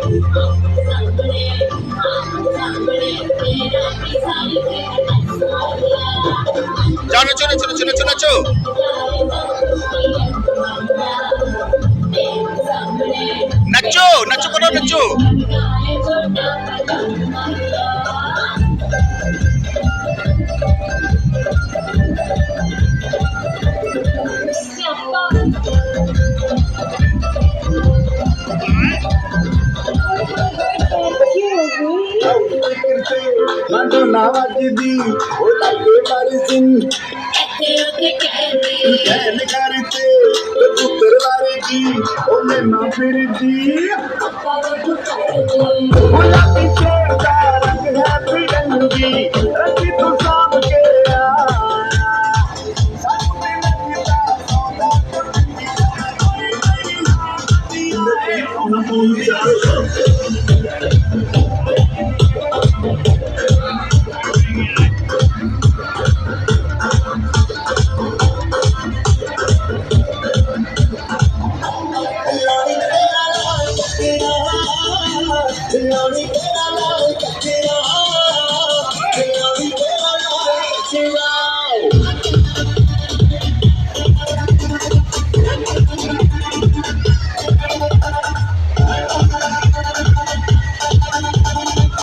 चलो चलो चलो चलो चलो चलो नचो नचो करो नचो ना वजदी ओ लगे मारी सिंह कहन करते पुत्र वारे की ओने ना फिरदी ओ लगी शेर का रंग है फिरंगी रखी तू साम के Lonely